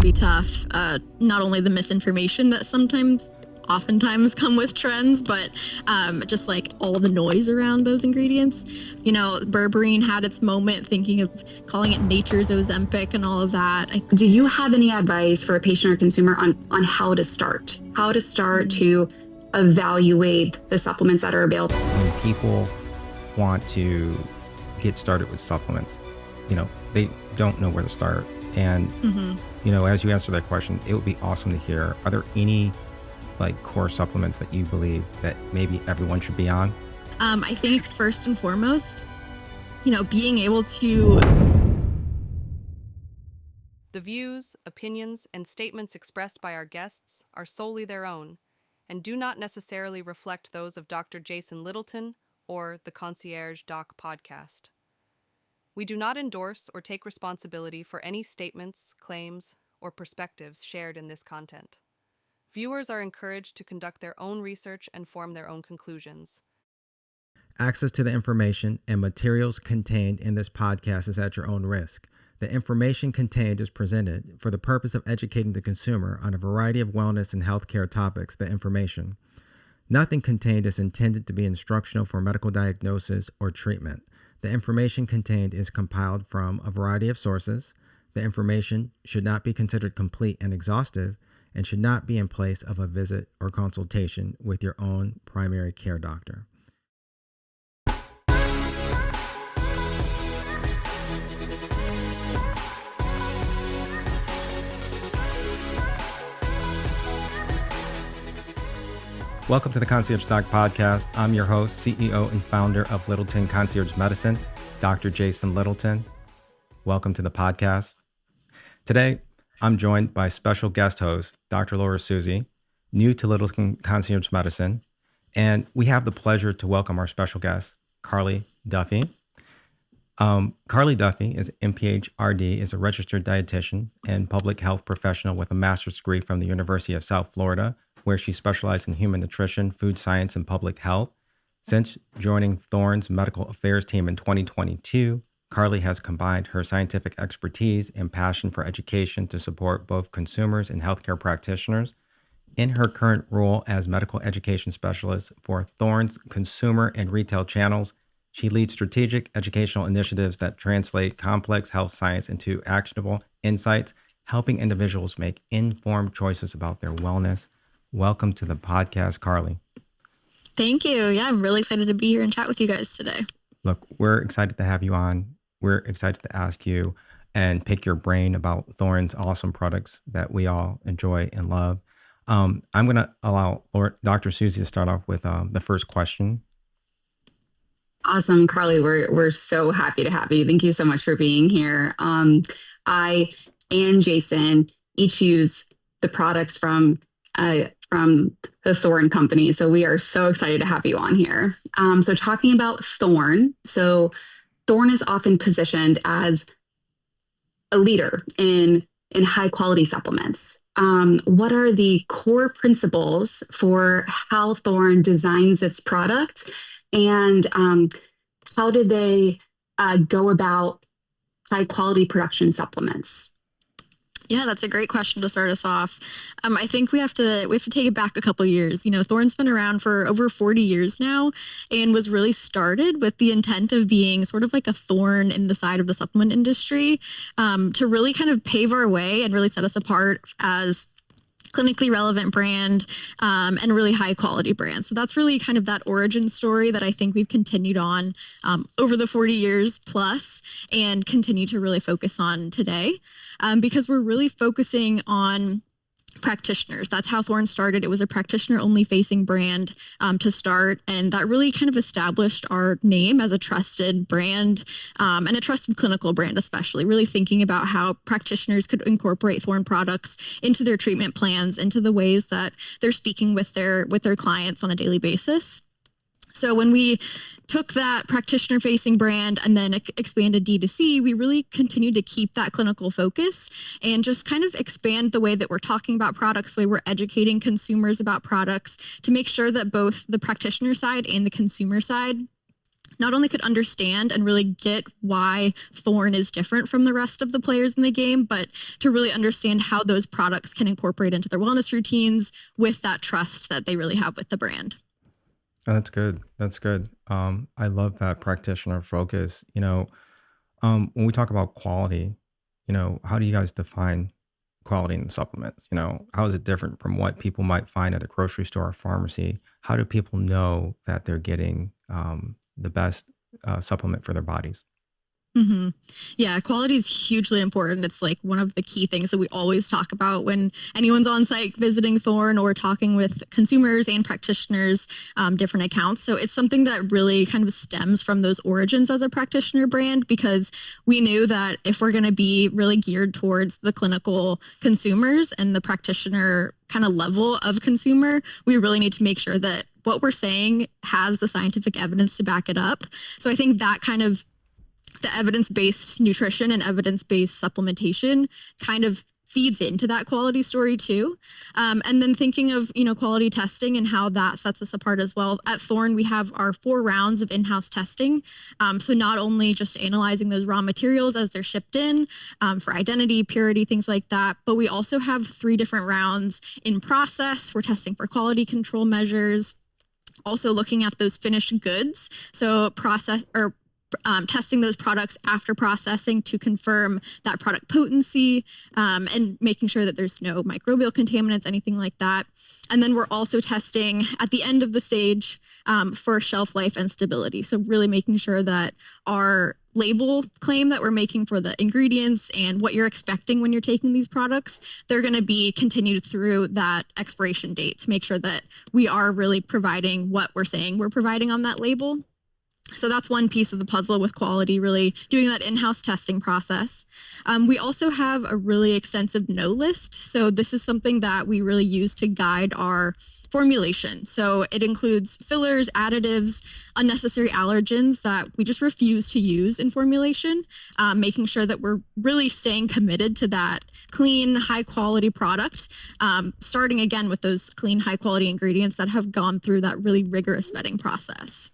be tough. Not only the misinformation that oftentimes come with trends, but just like all the noise around those ingredients. You know, berberine had its moment, thinking of calling it nature's Ozempic and all of that. Do you have any advice for a patient or consumer on how to start? How to start to evaluate the supplements that are available? When people want to get started with supplements, you know, they don't know where to start. And, you know, as you answer that question, it would be awesome to hear, are there any like core supplements that you believe that maybe everyone should be on? I think first and foremost, you know, being able to... The views, opinions, and statements expressed by our guests are solely their own and do not necessarily reflect those of Dr. Jason Littleton or the Concierge Doc podcast. We do not endorse or take responsibility for any statements, claims, or perspectives shared in this content. Viewers are encouraged to conduct their own research and form their own conclusions. Access to the information and materials contained in this podcast is at your own risk. The information contained is presented for the purpose of educating the consumer on a variety of wellness and healthcare topics. The information. Nothing contained is intended to be instructional for medical diagnosis or treatment. The information contained is compiled from a variety of sources. The information should not be considered complete and exhaustive and should not be in place of a visit or consultation with your own primary care doctor. Welcome to the Concierge Doc podcast. I'm your host, CEO and founder of Littleton Concierge Medicine, Dr. Jason Littleton. Welcome to the podcast. Today, I'm joined by special guest host, Dr. Laura Susi, new to Littleton Concierge Medicine, and we have the pleasure to welcome our special guest, Carly Duffy. Carly Duffy is MPH-RD, is a registered dietitian and public health professional with a master's degree from the University of South Florida, where she specialized in human nutrition, food science, and public health. Since joining Thorne's medical affairs team in 2022, Carly has combined her scientific expertise and passion for education to support both consumers and healthcare practitioners. In her current role as medical education specialist for Thorne's consumer and retail channels, she leads strategic educational initiatives that translate complex health science into actionable insights, helping individuals make informed choices about their wellness. Welcome to the podcast, Carly. Thank you. Yeah, I'm really excited to be here and chat with you guys today. Look, we're excited to have you on. We're excited to ask you and pick your brain about Thorne's awesome products that we all enjoy and love. I'm going to allow Dr. Susi to start off with the first question. Awesome, Carly. We're so happy to have you. Thank you so much for being here. I and Jason each use the products from the Thorne company. So we are so excited to have you on here. So talking about Thorne. So Thorne is often positioned as a leader in high quality supplements. What are the core principles for how Thorne designs its product, and how did they go about high quality production supplements? Yeah, that's a great question to start us off. I think we have to take it back a couple of years. You know, Thorne's been around for over 40 years now and was really started with the intent of being sort of like a thorn in the side of the supplement industry, to really kind of pave our way and really set us apart as clinically relevant brand, and really high quality brand. So that's really kind of that origin story that I think we've continued on over the 40 years plus and continue to really focus on today, because we're really focusing on practitioners. That's how Thorne started. It was a practitioner only facing brand to start. And that really kind of established our name as a trusted brand, and a trusted clinical brand, especially really thinking about how practitioners could incorporate Thorne products into their treatment plans, into the ways that they're speaking with their clients on a daily basis. So when we took that practitioner-facing brand and then expanded D2C, we really continued to keep that clinical focus and just kind of expand the way that we're talking about products, the way we're educating consumers about products, to make sure that both the practitioner side and the consumer side not only could understand and really get why Thorne is different from the rest of the players in the game, but to really understand how those products can incorporate into their wellness routines with that trust that they really have with the brand. Oh, that's good. That's good. I love that practitioner focus. When we talk about quality, how do you guys define quality in supplements? How is it different from what people might find at a grocery store or pharmacy? How do people know that they're getting the best supplement for their bodies? Mm-hmm. Yeah, quality is hugely important. It's like one of the key things that we always talk about when anyone's on site visiting Thorne or talking with consumers and practitioners, different accounts. So it's something that really kind of stems from those origins as a practitioner brand, because we knew that if we're going to be really geared towards the clinical consumers and the practitioner kind of level of consumer, we really need to make sure that what we're saying has the scientific evidence to back it up. So I think that kind of the evidence-based nutrition and evidence-based supplementation kind of feeds into that quality story too. And then thinking of, quality testing and how that sets us apart as well. At Thorne, we have our 4 rounds of in-house testing. So not only just analyzing those raw materials as they're shipped in for identity, purity, things like that, but we also have 3 different rounds in process. We're testing for quality control measures, also looking at those finished goods. So testing those products after processing to confirm that product potency, and making sure that there's no microbial contaminants, anything like that. And then we're also testing at the end of the stage for shelf life and stability. So really making sure that our label claim that we're making for the ingredients and what you're expecting when you're taking these products, they're going to be continued through that expiration date to make sure that we are really providing what we're saying we're providing on that label. So that's one piece of the puzzle with quality, really doing that in-house testing process. We also have a really extensive no list. So this is something that we really use to guide our formulation. So it includes fillers, additives, unnecessary allergens that we just refuse to use in formulation, making sure that we're really staying committed to that clean, high quality product, starting again with those clean, high quality ingredients that have gone through that really rigorous vetting process.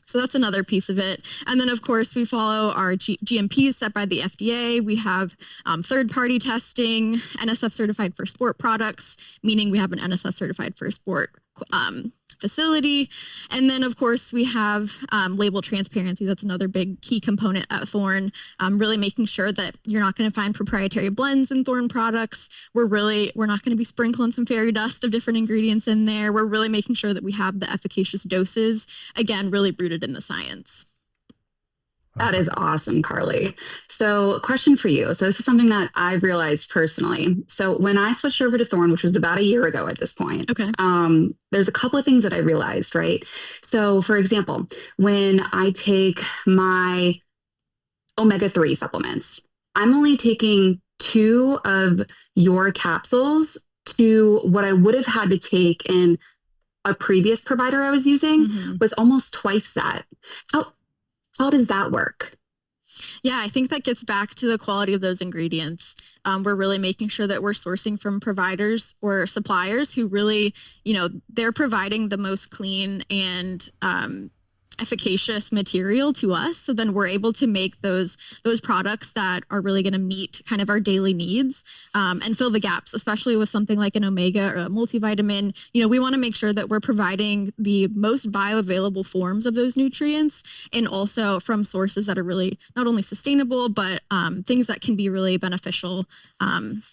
So that's another piece of it. And then, of course, we follow our GMPs set by the FDA. We have third-party testing, NSF certified for sport products, meaning we have an NSF certified for sport facility. And then, of course, we have label transparency. That's another big key component at Thorne, really making sure that you're not going to find proprietary blends in Thorne products. We're not going to be sprinkling some fairy dust of different ingredients in there. We're really making sure that we have the efficacious doses, again, really rooted in the science. That is awesome, Carly. So, question for you. So, this is something that I've realized personally. So, when I switched over to Thorne, which was about a year ago at this point, Okay. There's a couple of things that I realized, right? So, for example, when I take my omega-3 supplements, I'm only taking 2 of your capsules to what I would have had to take in a previous provider I was using was almost twice that. How does that work? Yeah, I think that gets back to the quality of those ingredients. We're really making sure that we're sourcing from providers or suppliers who really, they're providing the most clean and efficacious material to us. So then we're able to make those products that are really going to meet kind of our daily needs and fill the gaps, especially with something like an omega or a multivitamin. We want to make sure that we're providing the most bioavailable forms of those nutrients, and also from sources that are really not only sustainable, but things that can be really beneficial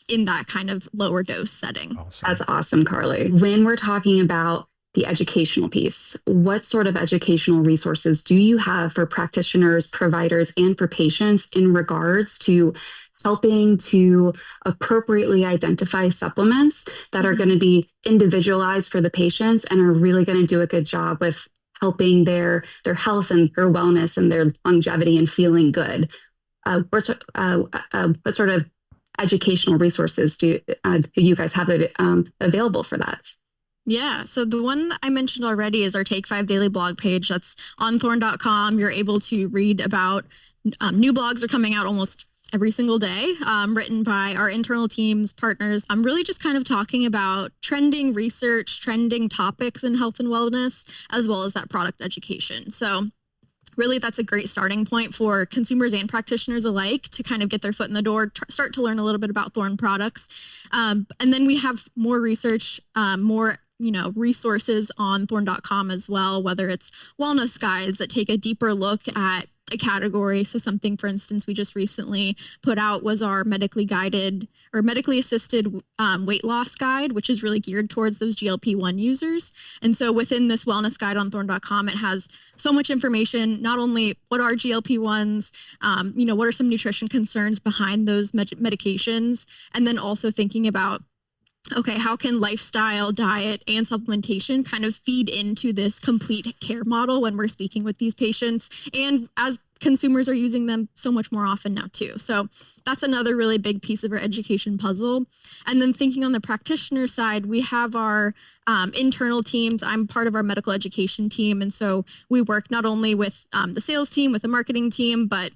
in that kind of lower dose setting. Awesome. That's awesome, Carly. When we're talking about the educational piece, what sort of educational resources do you have for practitioners, providers, and for patients in regards to helping to appropriately identify supplements that are going to be individualized for the patients and are really going to do a good job with helping their health and their wellness and their longevity and feeling good? What sort of educational resources do you guys have available for that? Yeah. So the one I mentioned already is our Take 5 daily blog page. That's on thorne.com. You're able to read about new blogs are coming out almost every single day, written by our internal teams, partners. I'm really just kind of talking about trending research, trending topics in health and wellness, as well as that product education. So really that's a great starting point for consumers and practitioners alike to kind of get their foot in the door, start to learn a little bit about Thorne products. And then we have more research, more resources on thorne.com as well, whether it's wellness guides that take a deeper look at a category. So something, for instance, we just recently put out was our medically guided or medically assisted weight loss guide, which is really geared towards those GLP-1 users. And so within this wellness guide on thorne.com, it has so much information, not only what are GLP-1s, what are some nutrition concerns behind those medications, and then also thinking about, okay, how can lifestyle, diet, and supplementation kind of feed into this complete care model when we're speaking with these patients, and as consumers are using them so much more often now too. So that's another really big piece of our education puzzle. And then thinking on the practitioner side, we have our internal teams. I'm part of our medical education team. And so we work not only with the sales team, with the marketing team, but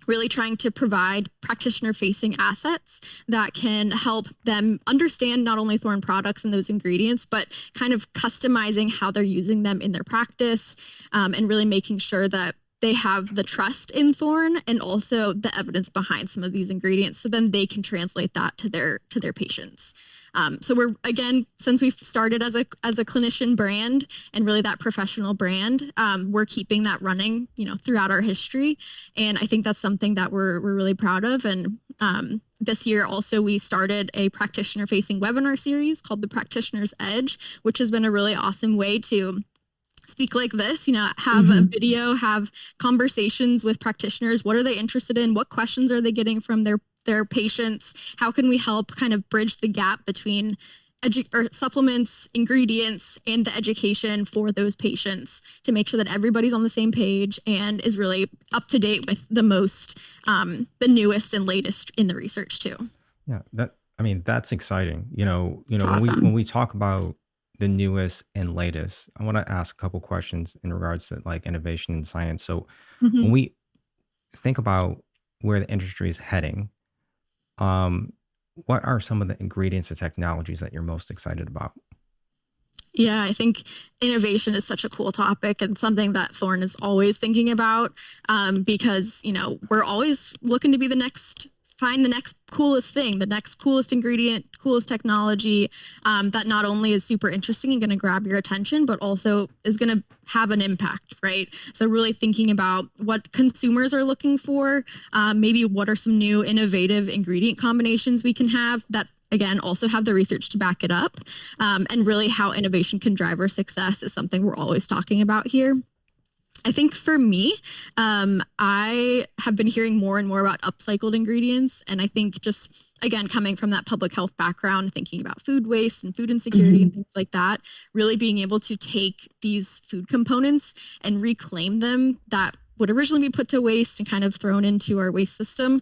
really trying to provide practitioner-facing assets that can help them understand not only Thorne products and those ingredients, but kind of customizing how they're using them in their practice, and really making sure that they have the trust in Thorne and also the evidence behind some of these ingredients, so then they can translate that to their patients. So we're, again, since we've started as a clinician brand and really that professional brand, we're keeping that running, throughout our history. And I think that's something that we're really proud of. And this year also, we started a practitioner facing webinar series called The Practitioner's Edge, which has been a really awesome way to speak like this, have a video, have conversations with practitioners. What are they interested in? What questions are they getting from their patients? How can we help kind of bridge the gap between supplements, ingredients, and the education for those patients to make sure that everybody's on the same page and is really up to date with the the newest and latest in the research too. Yeah, that's exciting. Awesome. When we talk about the newest and latest, I want to ask a couple questions in regards to like innovation and science. So when we think about where the industry is heading, what are some of the ingredients and technologies that you're most excited about? Yeah, I think innovation is such a cool topic and something that Thorne is always thinking about, because, we're always looking to be find the next coolest thing, the next coolest ingredient, coolest technology, that not only is super interesting and going to grab your attention, but also is going to have an impact, right? So really thinking about what consumers are looking for, maybe what are some new innovative ingredient combinations we can have that, again, also have the research to back it up, and really how innovation can drive our success is something we're always talking about here. I think for me, I have been hearing more and more about upcycled ingredients. And I think just, again, coming from that public health background, thinking about food waste and food insecurity and things like that, really being able to take these food components and reclaim them that would originally be put to waste and kind of thrown into our waste system,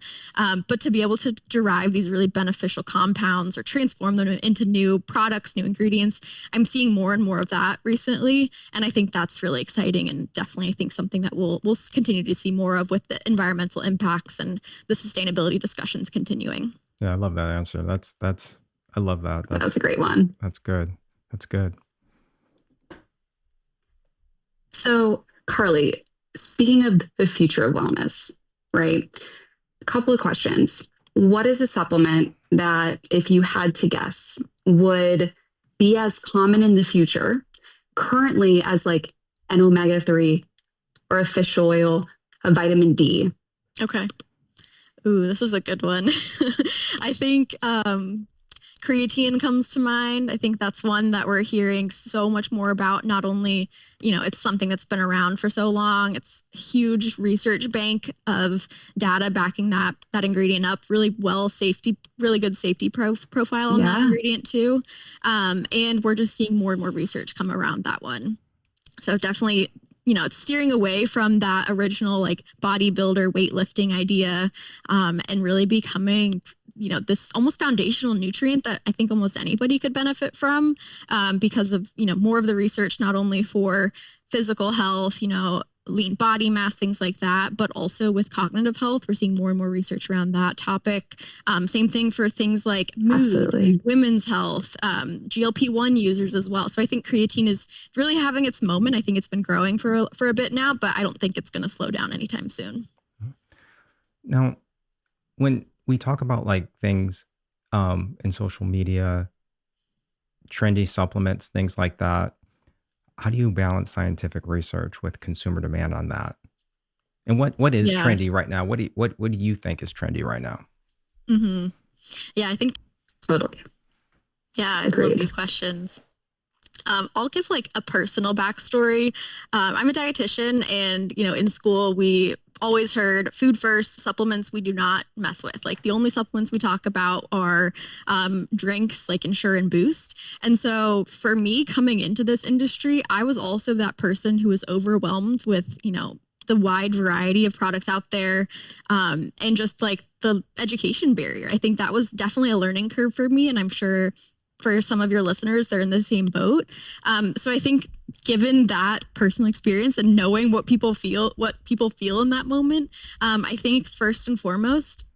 but to be able to derive these really beneficial compounds or transform them into new products, new ingredients. I'm seeing more and more of that recently, and I think that's really exciting and definitely I think something that we'll continue to see more of with the environmental impacts and the sustainability discussions continuing. Yeah, I love that answer. I love that. That was a great one. That's good. That's good. So, Carly, speaking of the future of wellness, right? A couple of questions. What is a supplement that, if you had to guess, would be as common in the future currently as like an omega-3 or a fish oil, a vitamin D? Okay. Ooh, this is a good one. I think creatine comes to mind. I think that's one that we're hearing so much more about. Not only, it's something that's been around for so long. It's a huge research bank of data backing that ingredient up. Really good safety profile on that ingredient too. And we're just seeing more and more research come around that one. So definitely, it's steering away from that original like bodybuilder weightlifting idea, and really becoming this almost foundational nutrient that I think almost anybody could benefit from, because of, more of the research, not only for physical health, lean body mass, things like that, but also with cognitive health, we're seeing more and more research around that topic. Same thing for things like mood, Absolutely. women's health, GLP-1 users as well. So I think creatine is really having its moment. I think it's been growing for a bit now, but I don't think it's going to slow down anytime soon. Now, when we talk about like things in social media, trendy supplements, things like that, how do you balance scientific research with consumer demand on that? And what is Yeah. trendy right now? What do you think is trendy right now? Mm-hmm. Yeah, I think Totally. Yeah, I Agreed. love these questions. I'll give like a personal backstory. I'm a dietitian, and in school we always heard food first, supplements we do not mess with. Like the only supplements we talk about are drinks like Ensure and Boost. And so for me coming into this industry, I was also that person who was overwhelmed with the wide variety of products out there, and just like the education barrier. I think that was definitely a learning curve for me, and I'm sure for some of your listeners, they're in the same boat. So I think given that personal experience and knowing what people feel in that moment, I think first and foremost,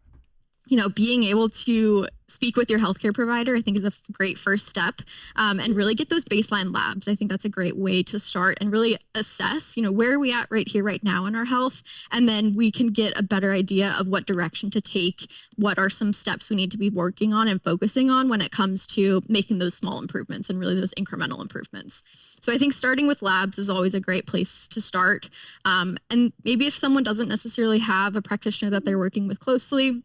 being able to speak with your healthcare provider, I think is a great first step, and really get those baseline labs. I think that's a great way to start and really assess, where are we at right here, right now in our health? And then we can get a better idea of what direction to take, what are some steps we need to be working on and focusing on when it comes to making those small improvements and really those incremental improvements. So I think starting with labs is always a great place to start. And maybe if someone doesn't necessarily have a practitioner that they're working with closely,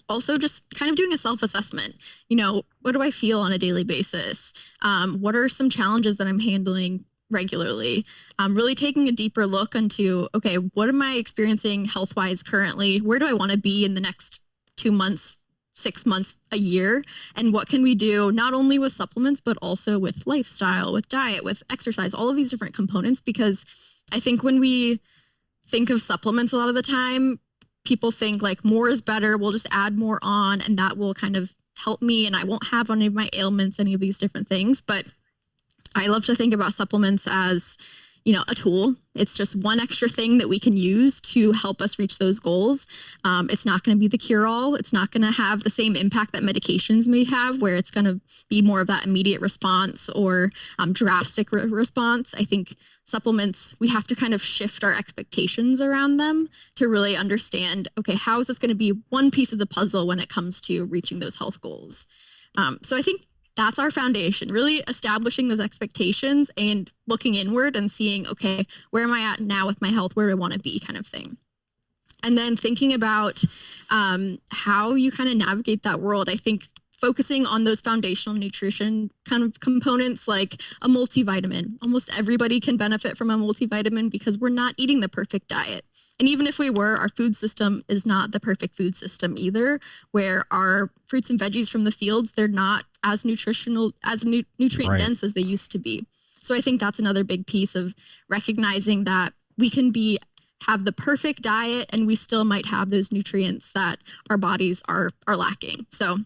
also just kind of doing a self-assessment. What do I feel on a daily basis? What are some challenges that I'm handling regularly? Really taking a deeper look into, okay, what am I experiencing health-wise currently? Where do I want to be in the next 2 months, 6 months, a year? And what can we do not only with supplements, but also with lifestyle, with diet, with exercise, all of these different components? Because I think when we think of supplements a lot of the time, people think like more is better. We'll just add more on and that will kind of help me and I won't have any of my ailments, any of these different things. But I love to think about supplements as, a tool. It's just one extra thing that we can use to help us reach those goals. It's not going to be the cure-all. It's not going to have the same impact that medications may have, where it's going to be more of that immediate response or drastic response. I think supplements, we have to kind of shift our expectations around them to really understand, okay, how is this going to be one piece of the puzzle when it comes to reaching those health goals? So I think that's our foundation, really establishing those expectations and looking inward and seeing, okay, where am I at now with my health? Where do I want to be, kind of thing. And then thinking about how you kind of navigate that world. I think focusing on those foundational nutrition kind of components like a multivitamin. Almost everybody can benefit from a multivitamin because we're not eating the perfect diet. And even if we were, our food system is not the perfect food system either, where our fruits and veggies from the fields, they're not as nutritional, as nutrient dense as they used to be. So I think that's another big piece of recognizing that we can have the perfect diet and we still might have those nutrients that our bodies are lacking. So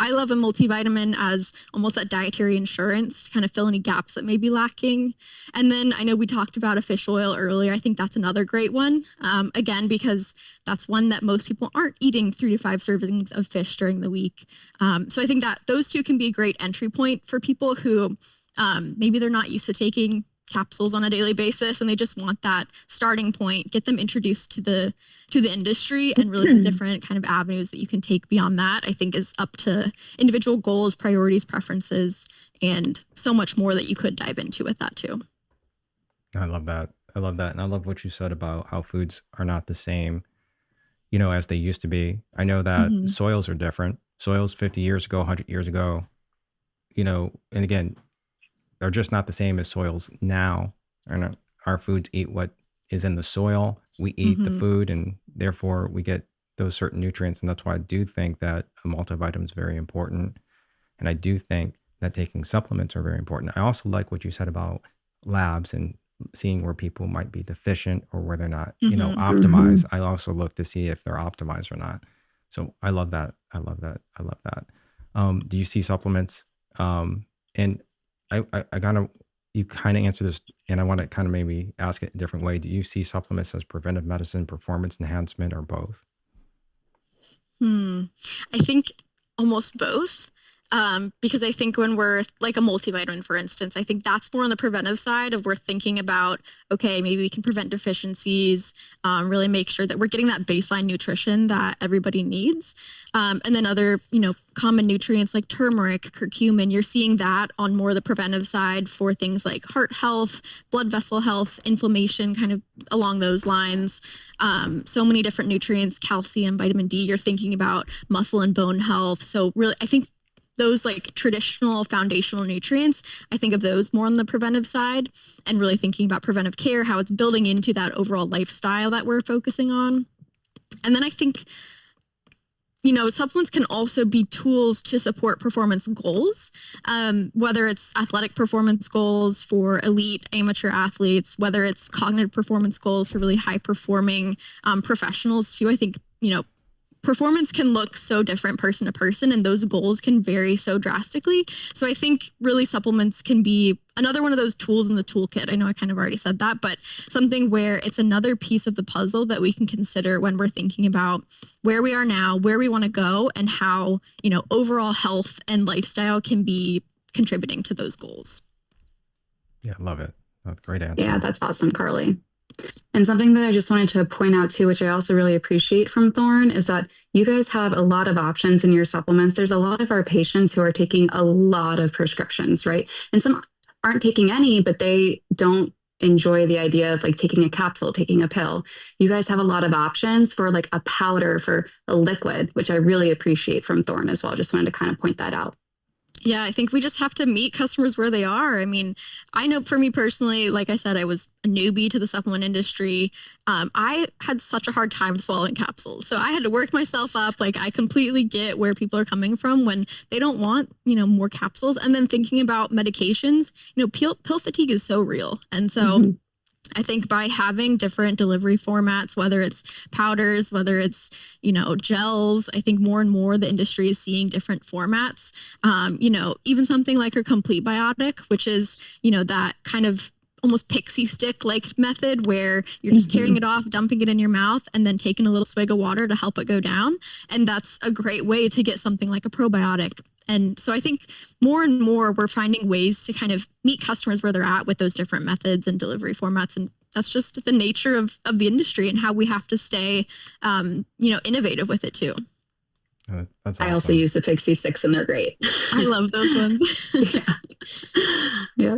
I love a multivitamin as almost that dietary insurance to kind of fill any gaps that may be lacking. And then I know we talked about a fish oil earlier. I think that's another great one. Again, because that's one that most people aren't eating 3 to 5 servings of fish during the week. So I think that those two can be a great entry point for people who maybe they're not used to taking capsules on a daily basis and they just want that starting point, get them introduced to the industry and really the different kind of avenues that you can take beyond that. I think is up to individual goals, priorities, preferences, and so much more that you could dive into with that too. I love that. And I love what you said about how foods are not the same, as they used to be. I know that soils are different. Soils 50 years ago, 100 years ago, and again, they're just not the same as soils now. And our foods eat what is in the soil. We eat the food, and therefore we get those certain nutrients. And that's why I do think that a multivitamin is very important. And I do think that taking supplements are very important. I also like what you said about labs and seeing where people might be deficient or where they're not, optimized. I also look to see if they're optimized or not. So I love that. Do you see supplements? And I kind of you kind of answer this, and I want to kind of maybe ask it a different way. Do you see supplements as preventive medicine, performance enhancement, or both? I think almost both. Because I think when we're like a multivitamin, for instance, I think that's more on the preventive side of we're thinking about, okay, maybe we can prevent deficiencies, really make sure that we're getting that baseline nutrition that everybody needs. And then other, common nutrients like turmeric, curcumin, you're seeing that on more the preventive side for things like heart health, blood vessel health, inflammation, kind of along those lines. So many different nutrients, calcium, vitamin D, you're thinking about muscle and bone health. So really, I think those like traditional foundational nutrients, I think of those more on the preventive side and really thinking about preventive care, how it's building into that overall lifestyle that we're focusing on. And then I think, supplements can also be tools to support performance goals, whether it's athletic performance goals for elite amateur athletes, whether it's cognitive performance goals for really high performing professionals too. I think, performance can look so different person to person, and those goals can vary so drastically. So I think really supplements can be another one of those tools in the toolkit. I know I kind of already said that, but something where it's another piece of the puzzle that we can consider when we're thinking about where we are now, where we want to go, and how, overall health and lifestyle can be contributing to those goals. Yeah, love it. That's a great answer. Yeah, that's awesome, Carly. And something that I just wanted to point out too, which I also really appreciate from Thorne, is that you guys have a lot of options in your supplements. There's a lot of our patients who are taking a lot of prescriptions, right? And some aren't taking any, but they don't enjoy the idea of like taking a capsule, taking a pill. You guys have a lot of options for like a powder, for a liquid, which I really appreciate from Thorne as well. Just wanted to kind of point that out. Yeah, I think we just have to meet customers where they are. I mean, I know for me personally, like I said, I was a newbie to the supplement industry. I had such a hard time swallowing capsules. So I had to work myself up. Like I completely get where people are coming from when they don't want, more capsules. And then thinking about medications, pill fatigue is so real. And so I think by having different delivery formats, whether it's powders, whether it's, gels, I think more and more the industry is seeing different formats. Even something like a complete biotic, which is, that kind of almost pixie stick like method where you're just tearing it off, dumping it in your mouth, and then taking a little swig of water to help it go down. And that's a great way to get something like a probiotic. And so I think more and more we're finding ways to kind of meet customers where they're at with those different methods and delivery formats. And that's just the nature of the industry and how we have to stay, innovative with it too. That's awesome. I also use the pixie sticks and they're great. I love those ones. Yeah.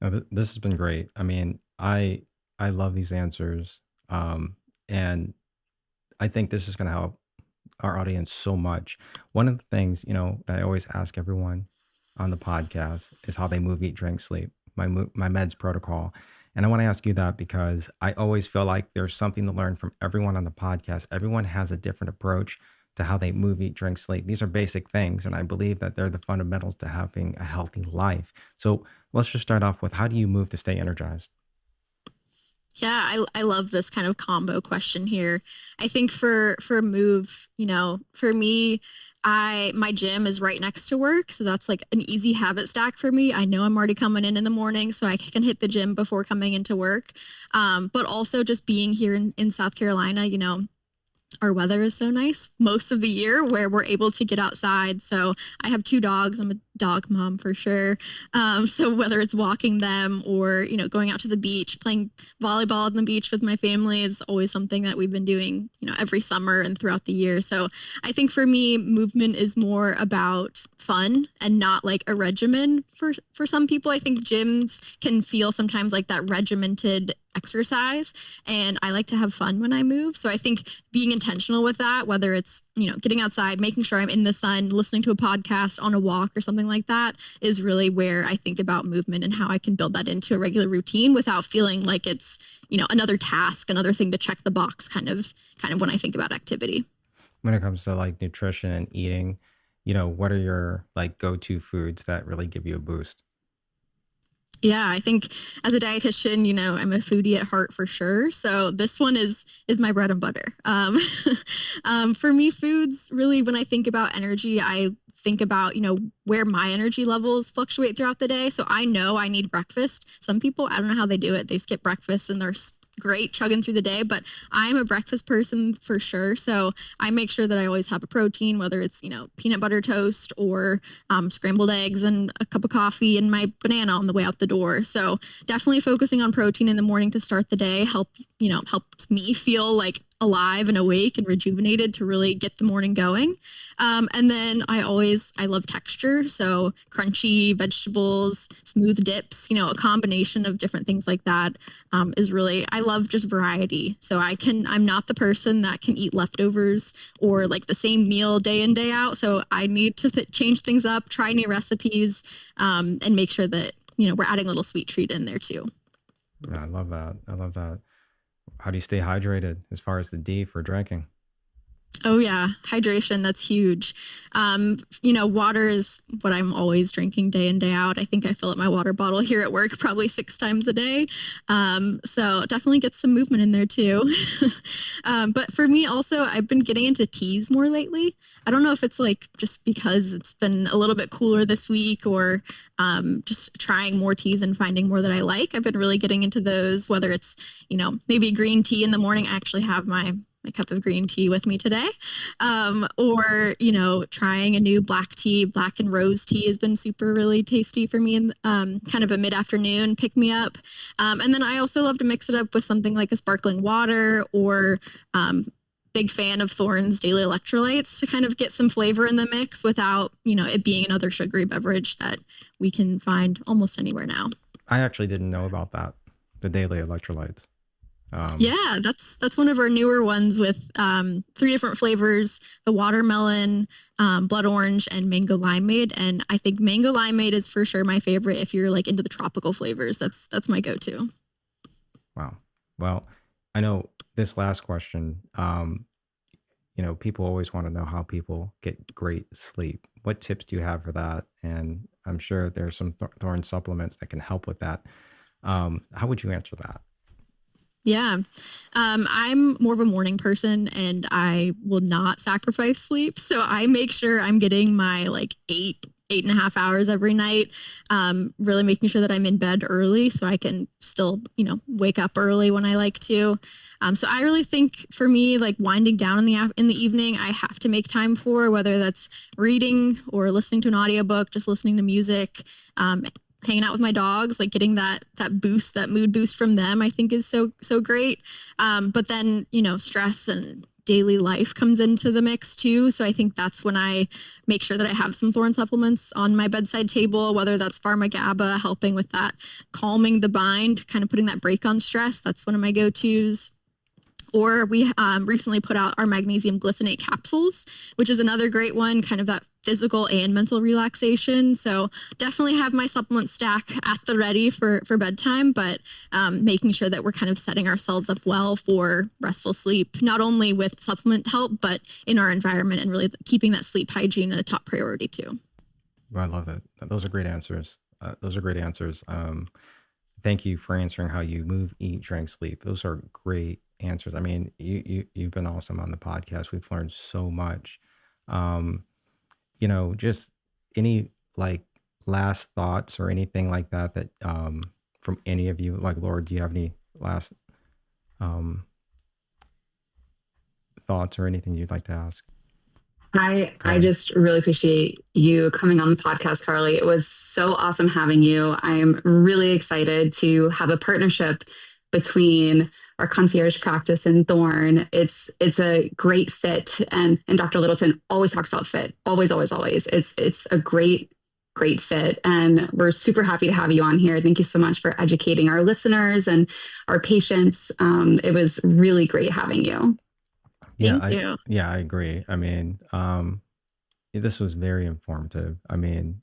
No, this has been great. I mean, I love these answers. And I think this is going to help our audience so much. One of the things, that I always ask everyone on the podcast is how they move, eat, drink, sleep, my meds protocol. And I want to ask you that because I always feel like there's something to learn from everyone on the podcast. Everyone has a different approach to how they move, eat, drink, sleep. These are basic things. And I believe that they're the fundamentals to having a healthy life. So let's just start off with, how do you move to stay energized? Yeah, I love this kind of combo question here. I think for a move, for me, my gym is right next to work. So that's like an easy habit stack for me. I know I'm already coming in the morning, so I can hit the gym before coming into work. But also just being here in South Carolina, our weather is so nice most of the year where we're able to get outside. So I have 2 dogs. I'm a dog mom for sure. So whether it's walking them or, going out to the beach, playing volleyball on the beach with my family is always something that we've been doing, every summer and throughout the year. So I think for me, movement is more about fun and not like a regimen. For some people, I think gyms can feel sometimes like that regimented exercise, and I like to have fun when I move. So I think being intentional with that, whether it's, getting outside, making sure I'm in the sun, listening to a podcast on a walk or something like that, is really where I think about movement and how I can build that into a regular routine without feeling like it's, another task, another thing to check the box kind of when I think about activity. When it comes to like nutrition and eating, what are your like go-to foods that really give you a boost? Yeah, I think as a dietitian, I'm a foodie at heart for sure. So this one is my bread and butter. For me, foods really, when I think about energy, I think about where my energy levels fluctuate throughout the day. So I know I need breakfast. Some people, I don't know how they do it. They skip breakfast and they're great chugging through the day, but I'm a breakfast person for sure. So I make sure that I always have a protein, whether it's peanut butter toast or scrambled eggs and a cup of coffee and my banana on the way out the door. So definitely focusing on protein in the morning to start the day helps me feel like alive and awake and rejuvenated to really get the morning going. And then I love texture. So crunchy vegetables, smooth dips, a combination of different things like that is really, I love just variety. So I'm not the person that can eat leftovers or like the same meal day in, day out. So I need to change things up, try new recipes, and make sure that, we're adding a little sweet treat in there too. Yeah, I love that. I love that. How do you stay hydrated as far as the D for drinking? Oh yeah, hydration, that's huge. Water is what I'm always drinking day in, day out. I think I fill up my water bottle here at work probably 6 times a day. So definitely get some movement in there too. But for me also, I've been getting into teas more lately. I don't know if it's like just because it's been a little bit cooler this week or just trying more teas and finding more that I like. I've been really getting into those, whether it's, maybe green tea in the morning. I actually have my cup of green tea with me today. Or, trying a new black and rose tea has been super really tasty for me in kind of a mid-afternoon pick me up. And then I also love to mix it up with something like a sparkling water or big fan of Thorne's daily electrolytes to kind of get some flavor in the mix without, it being another sugary beverage that we can find almost anywhere now. I actually didn't know about that, the daily electrolytes. Yeah, that's one of our newer ones with 3 different flavors: the watermelon, blood orange, and mango limeade. And I think mango limeade is for sure my favorite. If you're like into the tropical flavors, that's my go-to. Wow. Well, I know this last question. People always want to know how people get great sleep. What tips do you have for that? And I'm sure there's some Thorne supplements that can help with that. How would you answer that? Yeah. I'm more of a morning person and I will not sacrifice sleep. So I make sure I'm getting my like 8.5 hours every night. Really making sure that I'm in bed early so I can still, wake up early when I like to. So I really think for me, like winding down in the evening, I have to make time for, whether that's reading or listening to an audiobook, just listening to music, hanging out with my dogs, like getting that boost, that mood boost from them, I think is so great. But then, stress and daily life comes into the mix too. So I think that's when I make sure that I have some Thorne supplements on my bedside table, whether that's Pharma-GABA, helping with that, calming the mind, kind of putting that break on stress. That's one of my go-tos. Or we recently put out our magnesium glycinate capsules, which is another great one, kind of that physical and mental relaxation. So definitely have my supplement stack at the ready for bedtime, but making sure that we're kind of setting ourselves up well for restful sleep, not only with supplement help, but in our environment and really keeping that sleep hygiene a top priority too. I love it. Those are great answers. Thank you for answering how you move, eat, drink, sleep. Those are great answers. I mean, you've been awesome on the podcast. We've learned so much. Just any like last thoughts or anything like that from any of you, like Laura, do you have any last thoughts or anything you'd like to ask? I just really appreciate you coming on the podcast, Carly. It was so awesome having you. I'm really excited to have a partnership between our concierge practice and Thorne. It's a great fit, and Dr. Littleton always talks about fit. Always, always, always. It's a great fit, and we're super happy to have you on here. Thank you so much for educating our listeners and our patients. It was really great having you. Thank you. I agree. I mean, this was very informative. I mean,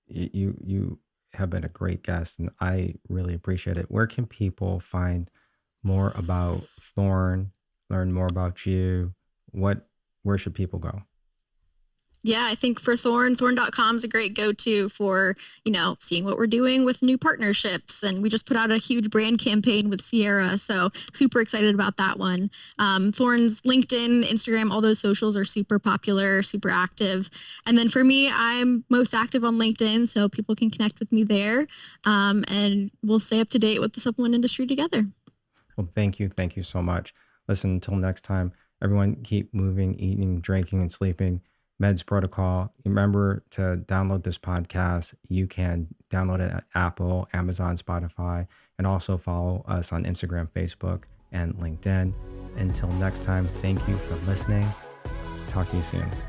you have been a great guest, and I really appreciate it. Where can people find more about Thorne, learn more about you? Where should people go? Yeah, I think for Thorne.com is a great go-to for, seeing what we're doing with new partnerships. And we just put out a huge brand campaign with Sierra. So super excited about that one. Thorne's LinkedIn, Instagram, all those socials are super popular, super active. And then for me, I'm most active on LinkedIn, so people can connect with me there. And we'll stay up to date with the supplement industry together. Well, thank you. Thank you so much. Listen, until next time, everyone keep moving, eating, drinking, and sleeping. Meds Protocol. Remember to download this podcast. You can download it at Apple, Amazon, Spotify, and also follow us on Instagram, Facebook, and LinkedIn. Until next time, thank you for listening. Talk to you soon.